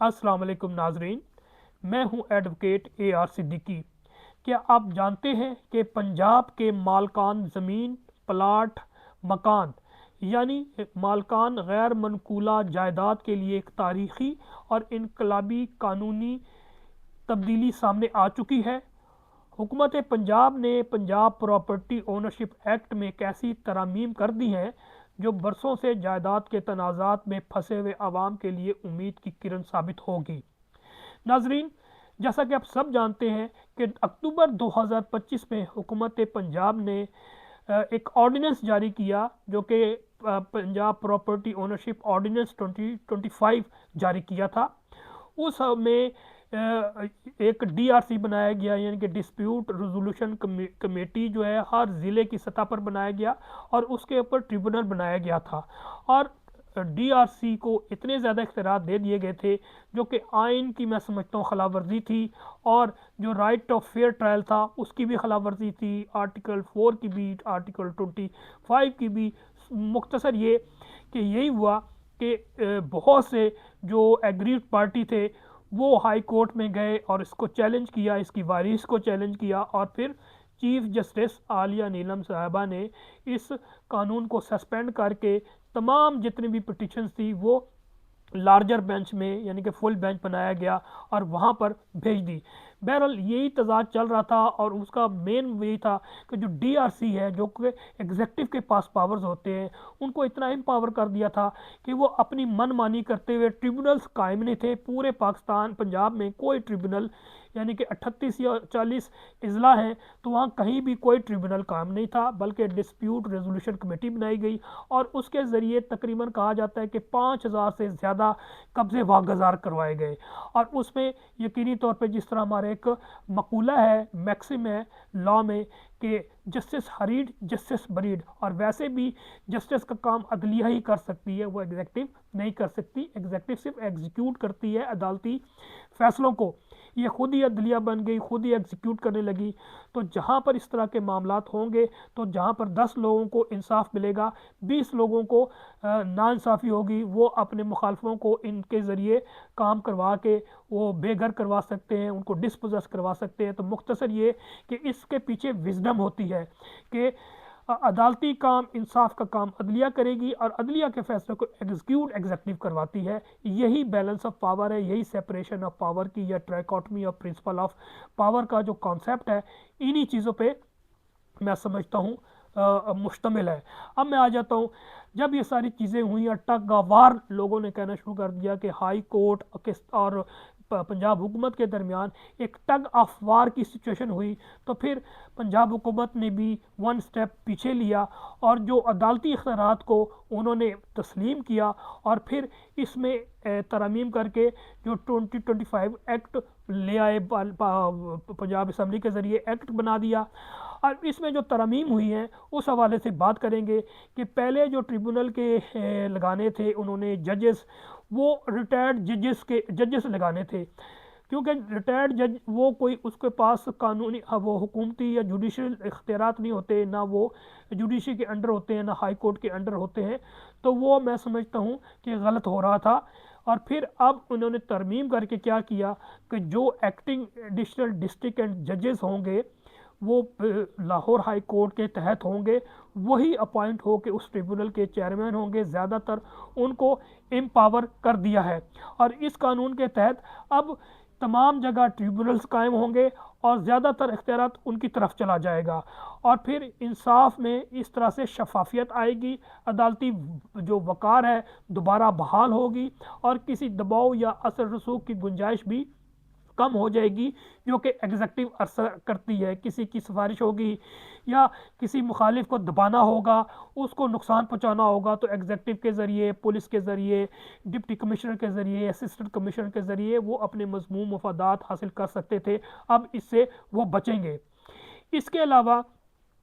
السلام علیکم ناظرین، میں ہوں ایڈوکیٹ اے آر صدیقی۔ کیا آپ جانتے ہیں کہ پنجاب کے مالکان زمین، پلاٹ، مکان یعنی مالکان غیر منقولہ جائیداد کے لیے ایک تاریخی اور انقلابی قانونی تبدیلی سامنے آ چکی ہے؟ حکومت پنجاب نے پنجاب پراپرٹی اونرشپ ایکٹ میں ایک ایسی ترامیم کر دی ہیں جو برسوں سے جائیداد کے تنازعات میں پھنسے ہوئے عوام کے لیے امید کی کرن ثابت ہوگی۔ ناظرین، جیسا کہ آپ سب جانتے ہیں کہ اکتوبر 2025 میں حکومت پنجاب نے ایک آرڈیننس جاری کیا جو کہ پنجاب پراپرٹی اونرشپ آرڈیننس 2025 جاری کیا تھا۔ اس میں ایک ڈی آر سی بنایا گیا، یعنی کہ ڈسپیوٹ ریزولوشن کمیٹی جو ہے ہر ضلع کی سطح پر بنایا گیا اور اس کے اوپر ٹریبونل بنایا گیا تھا، اور ڈی آر سی کو اتنے زیادہ اختیارات دے دیے گئے تھے جو کہ آئین کی میں سمجھتا ہوں خلاف ورزی تھی، اور جو رائٹ آف فیئر ٹرائل تھا اس کی بھی خلاف ورزی تھی، آرٹیکل 4 کی بھی، آرٹیکل 25 کی بھی۔ مختصر یہ کہ یہی ہوا کہ بہت سے جو ایگریڈ پارٹی تھے وہ ہائی کورٹ میں گئے اور اس کو چیلنج کیا، اس کی وائرس کو چیلنج کیا، اور پھر چیف جسٹس عالیہ نیلم صاحبہ نے اس قانون کو سسپینڈ کر کے تمام جتنی بھی پٹیشنز تھی وہ لارجر بینچ میں، یعنی کہ فل بینچ بنایا گیا اور وہاں پر بھیج دی۔ بہرحال یہی تضاد چل رہا تھا، اور اس کا مین یہی تھا کہ جو ڈی آر سی ہے، جو کہ ایگزیکٹو کے پاس پاورز ہوتے ہیں، ان کو اتنا امپاور کر دیا تھا کہ وہ اپنی من مانی کرتے ہوئے ٹریبونلز قائم نہیں تھے۔ پورے پاکستان پنجاب میں کوئی ٹریبونل، یعنی کہ 38 یا 40 اضلاع ہیں، تو وہاں کہیں بھی کوئی ٹریبونل قائم نہیں تھا، بلکہ ڈسپیوٹ ریزولوشن کمیٹی بنائی گئی، اور اس کے ذریعے تقریباً کہا جاتا ہے کہ 5000 سے زیادہ قبضے واگزار کروائے گئے۔ اور اس میں یقینی طور پہ جس طرح ہمارے ایک مقولہ ہے، میکسم ہے لا میں، کہ جسٹس ہریڈ جسٹس بریڈ، اور ویسے بھی جسٹس کا کام عدلیہ ہی کر سکتی ہے، وہ ایگزیکٹو نہیں کر سکتی۔ ایگزیکٹو صرف ایگزیکیوٹ کرتی ہے عدالتی فیصلوں کو، یہ خود ہی عدلیہ بن گئی، خود ہی ایگزیکیوٹ کرنے لگی۔ تو جہاں پر اس طرح کے معاملات ہوں گے، تو جہاں پر 10 لوگوں کو انصاف ملے گا، 20 لوگوں کو ناانصافی ہوگی، وہ اپنے مخالفوں کو ان کے ذریعے کام کروا کے وہ بے گھر کروا سکتے ہیں، ان کو ڈسپوزس کروا سکتے ہیں۔ تو مختصر یہ کہ اس کے پیچھے وزڈم ہوتی ہے کہ عدالتی کام، انصاف کا کام عدلیہ کرے گی، اور عدلیہ کے فیصلے کو ایگزیکٹو کرواتی ہے۔ یہی بیلنس آف پاور ہے، یہی سیپریشن آف پاور کی یا ٹرائیکاٹمی آف پرنسپل آف پاور کا جو کانسیپٹ ہے، انہی چیزوں پہ میں سمجھتا ہوں مشتمل ہے۔ اب میں آ جاتا ہوں، جب یہ ساری چیزیں ہوئیں اور ٹگ آف وار لوگوں نے کہنا شروع کر دیا کہ ہائی کورٹ اور پنجاب حکومت کے درمیان ایک ٹگ آف وار کی سچویشن ہوئی، تو پھر پنجاب حکومت نے بھی ون سٹیپ پیچھے لیا اور جو عدالتی اختیارات کو انہوں نے تسلیم کیا، اور پھر اس میں ترامیم کر کے جو 2025 ایکٹ لے آئے، پنجاب اسمبلی کے ذریعے ایکٹ بنا دیا۔ اور اس میں جو ترامیم ہوئی ہیں اس حوالے سے بات کریں گے کہ پہلے جو ٹریبونل کے لگانے تھے انہوں نے ججز، وہ ریٹائرڈ ججز لگانے تھے، کیونکہ ریٹائرڈ جج وہ کوئی اس کے پاس قانونی وہ حکومتی یا جوڈیشل اختیارات نہیں ہوتے، نہ وہ جوڈیشری کے انڈر ہوتے ہیں، نہ ہائی کورٹ کے انڈر ہوتے ہیں، تو وہ میں سمجھتا ہوں کہ غلط ہو رہا تھا۔ اور پھر اب انہوں نے ترمیم کر کے کیا کیا کہ جو ایکٹنگ ایڈیشنل ڈسٹرکٹ اینڈ ججز ہوں گے وہ لاہور ہائی کورٹ کے تحت ہوں گے، وہی اپوائنٹ ہو کے اس ٹریبونل کے چیئرمین ہوں گے، زیادہ تر ان کو امپاور کر دیا ہے۔ اور اس قانون کے تحت اب تمام جگہ ٹریبونلز قائم ہوں گے اور زیادہ تر اختیارات ان کی طرف چلا جائے گا، اور پھر انصاف میں اس طرح سے شفافیت آئے گی، عدالتی جو وقار ہے دوبارہ بحال ہوگی، اور کسی دباؤ یا اثر رسوخ کی گنجائش بھی کم ہو جائے گی جو کہ ایگزیکٹو اثر کرتی ہے۔ کسی کی سفارش ہوگی یا کسی مخالف کو دبانا ہوگا، اس کو نقصان پہنچانا ہوگا، تو ایگزیکٹو کے ذریعے، پولیس کے ذریعے، ڈپٹی کمشنر کے ذریعے، اسسٹنٹ کمشنر کے ذریعے وہ اپنے مضمون مفادات حاصل کر سکتے تھے، اب اس سے وہ بچیں گے۔ اس کے علاوہ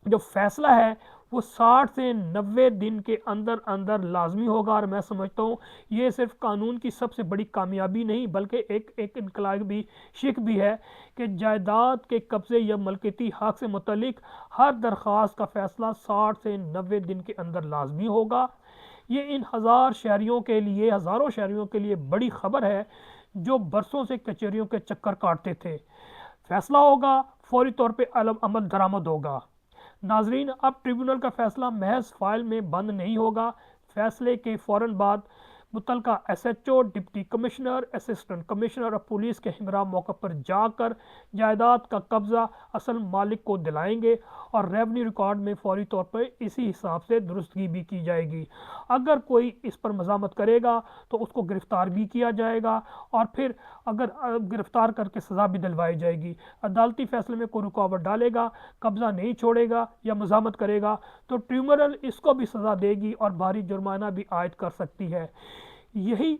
جو فیصلہ ہے وہ 60 سے 90 دن کے اندر اندر لازمی ہوگا، اور میں سمجھتا ہوں یہ صرف قانون کی سب سے بڑی کامیابی نہیں بلکہ ایک انقلابی شک بھی ہے کہ جائیداد کے قبضے یا ملکیتی حق سے متعلق ہر درخواست کا فیصلہ 60 سے 90 دن کے اندر لازمی ہوگا۔ یہ ان ہزاروں شہریوں کے لیے بڑی خبر ہے جو برسوں سے کچہریوں کے چکر کاٹتے تھے۔ فیصلہ ہوگا، فوری طور پہ عمل درآمد ہوگا۔ ناظرین، اب ٹریبونل کا فیصلہ محض فائل میں بند نہیں ہوگا۔ فیصلے کے فوراً بعد متعلقہ S H O, deputy commissioner, assistant commissioner اور پولیس کے ہمراہ موقع پر جا کر جائیداد کا قبضہ اصل مالک کو دلائیں گے اور ریونیو ریکارڈ میں فوری طور پر اسی حساب سے درستگی بھی کی جائے گی۔ اگر کوئی اس پر مزاحمت کرے گا تو اس کو گرفتار بھی کیا جائے گا اور پھر اگر گرفتار کر کے سزا بھی دلوائی جائے گی۔ عدالتی فیصلے میں کوئی رکاوٹ ڈالے گا، قبضہ نہیں چھوڑے گا یا مزاحمت کرے گا تو ٹریبونل اس کو بھی سزا دے گی اور بھاری جرمانہ بھی عائد کر سکتی ہے۔ یہی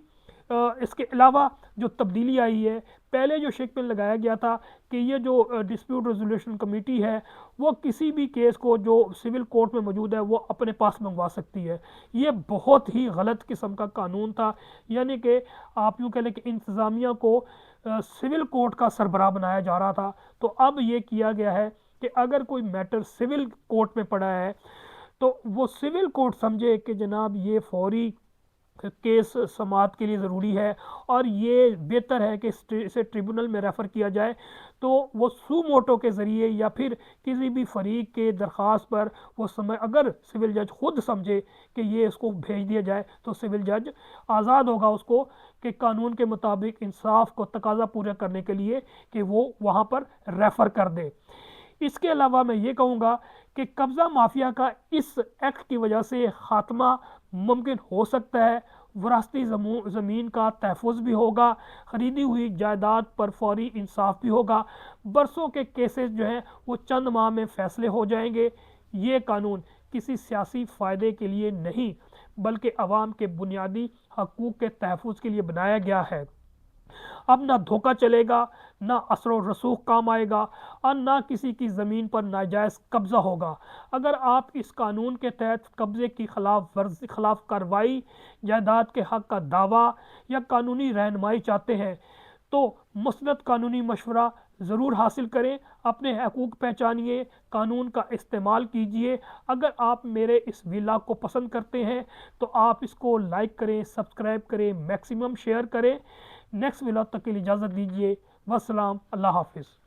اس کے علاوہ جو تبدیلی آئی ہے، پہلے جو شک میں لگایا گیا تھا کہ یہ جو ڈسپیوٹ ریزولوشن کمیٹی ہے وہ کسی بھی کیس کو جو سول کورٹ میں موجود ہے وہ اپنے پاس منگوا سکتی ہے۔ یہ بہت ہی غلط قسم کا قانون تھا، یعنی کہ آپ یوں کہہ لیں کہ انتظامیہ کو سول کورٹ کا سربراہ بنایا جا رہا تھا۔ تو اب یہ کیا گیا ہے کہ اگر کوئی میٹر سول کورٹ میں پڑا ہے تو وہ سول کورٹ سمجھے کہ جناب یہ فوری کیس سماعت کے لیے ضروری ہے اور یہ بہتر ہے کہ اسے ٹریبونل میں ریفر کیا جائے، تو وہ سو موٹو کے ذریعے یا پھر کسی بھی فریق کے درخواست پر وہ اگر سول جج خود سمجھے کہ یہ اس کو بھیج دیا جائے تو سول جج آزاد ہوگا اس کو کہ قانون کے مطابق انصاف کو تقاضا پورا کرنے کے لیے کہ وہ وہاں پر ریفر کر دے۔ اس کے علاوہ میں یہ کہوں گا کہ قبضہ مافیا کا اس ایکٹ کی وجہ سے خاتمہ ممکن ہو سکتا ہے، وراثتی زمین کا تحفظ بھی ہوگا، خریدی ہوئی جائیداد پر فوری انصاف بھی ہوگا، برسوں کے کیسز جو ہیں وہ چند ماہ میں فیصلے ہو جائیں گے۔ یہ قانون کسی سیاسی فائدے کے لیے نہیں بلکہ عوام کے بنیادی حقوق کے تحفظ کے لیے بنایا گیا ہے۔ اب نہ دھوکہ چلے گا، نہ اثر و رسوخ کام آئے گا اور نہ کسی کی زمین پر ناجائز قبضہ ہوگا۔ اگر آپ اس قانون کے تحت قبضے کی خلاف کارروائی، جائیداد کے حق کا دعویٰ یا قانونی رہنمائی چاہتے ہیں تو مستند قانونی مشورہ ضرور حاصل کریں، اپنے حقوق پہچانیے، قانون کا استعمال کیجیے۔ اگر آپ میرے اس ویلاگ کو پسند کرتے ہیں تو آپ اس کو لائک کریں، سبسکرائب کریں، میکسیمم شیئر کریں۔ نیکسٹ ویلاگ تک کے لیے اجازت دیجیے۔ والسلام، اللہ حافظ۔